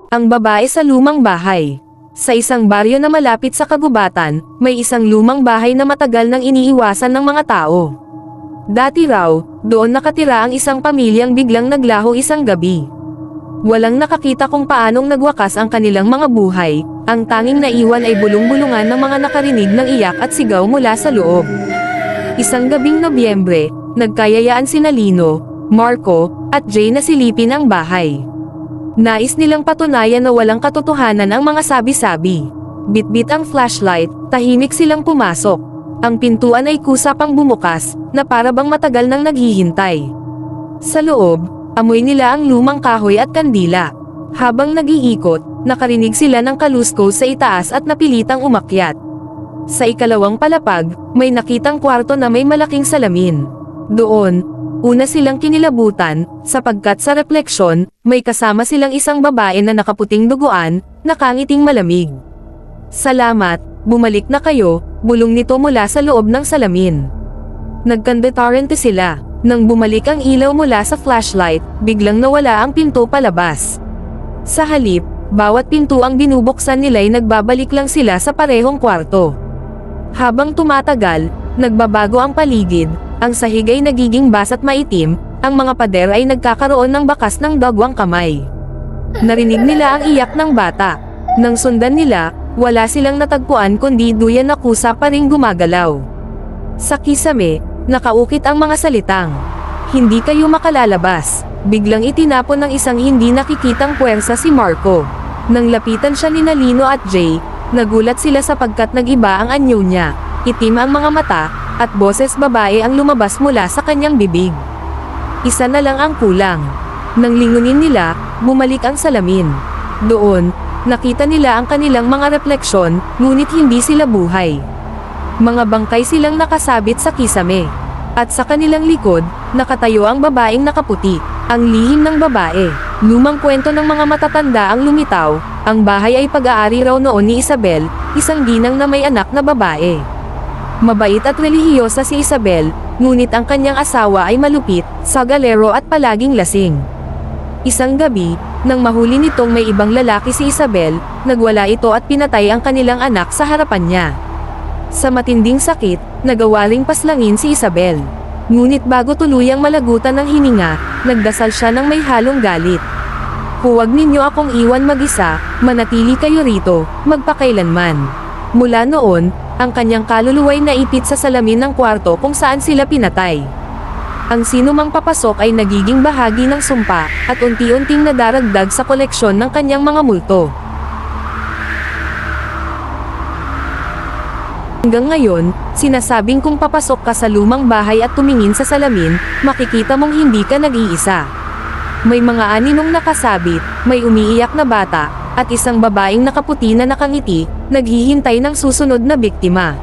Ang babae sa lumang bahay. Sa isang baryo na malapit sa kagubatan, may isang lumang bahay na matagal nang iniiwasan ng mga tao. Dati raw, doon nakatira ang isang pamilyang biglang naglaho isang gabi. Walang nakakita kung paanong nagwakas ang kanilang mga buhay, ang tanging naiwan ay bulong-bulungan ng mga nakarinig ng iyak at sigaw mula sa loob. Isang gabing Nobyembre, nagkayayaan sina Lino, Marco, at Jay na silipin ang bahay. Nais nilang patunayan na walang katotohanan ang mga sabi-sabi. Bitbit ang flashlight, tahimik silang pumasok. Ang pintuan ay kusa pang bumukas, na para bang matagal nang naghihintay. Sa loob, amoy nila ang lumang kahoy at kandila. Habang nag-iikot, nakarinig sila ng kaluskos sa itaas at napilitang umakyat. Sa ikalawang palapag, may nakitang kwarto na may malaking salamin. Doon, una silang kinilabutan, sapagkat sa refleksyon, may kasama silang isang babae na nakaputing duguan, nakangiting malamig. "Salamat, bumalik na kayo," bulong nito mula sa loob ng salamin. Nagkandetarente sila. Nang bumalik ang ilaw mula sa flashlight, biglang nawala ang pinto palabas. Sa halip, bawat pinto ang binubuksan nila'y nagbabalik lang sila sa parehong kwarto. Habang tumatagal, nagbabago ang paligid, ang sahig ay nagiging basa't maitim, ang mga pader ay nagkakaroon ng bakas ng dagwang kamay. Narinig nila ang iyak ng bata. Nang sundan nila, wala silang natagpuan kundi duyan na kusa pa ring gumagalaw. Sa kisame, nakaukit ang mga salitang, "Hindi kayo makalalabas." Biglang itinapon ng isang hindi nakikitang puwersa si Marco. Nang lapitan siya ni Lino at Jay, nagulat sila sapagkat nag-iba ang anyo niya. Itim ang mga mata, at boses babae ang lumabas mula sa kanyang bibig. Isa na lang ang kulang. Nang lingunin nila, bumalik ang salamin. Doon, nakita nila ang kanilang mga refleksyon, ngunit hindi sila buhay. Mga bangkay silang nakasabit sa kisame. At sa kanilang likod, nakatayo ang babaeng nakaputi, ang lihim ng babae. Lumang kwento ng mga matatanda ang lumitaw, ang bahay ay pag-aari raw noon ni Isabel, isang ginang na may anak na babae. Mabait at relihiyosa si Isabel, ngunit ang kanyang asawa ay malupit, sagalero at palaging lasing. Isang gabi, nang mahuli nitong may ibang lalaki si Isabel, nagwala ito at pinatay ang kanilang anak sa harapan niya. Sa matinding sakit, nagawa ring paslangin si Isabel. Ngunit bago tuluyang malagutan ng hininga, nagdasal siya ng may halong galit. "Huwag ninyo akong iwan mag-isa, manatili kayo rito, magpakailanman." Mula noon, ang kanyang kaluluwa'y naipit sa salamin ng kwarto kung saan sila pinatay. Ang sinumang papasok ay nagiging bahagi ng sumpa, at unti-unting nadaragdag sa koleksyon ng kanyang mga multo. Hanggang ngayon, sinasabing kung papasok ka sa lumang bahay at tumingin sa salamin, makikita mong hindi ka nag-iisa. May mga aninong nakasabit, may umiiyak na bata, at isang babaeng nakaputi na nakangiti, naghihintay ng susunod na biktima.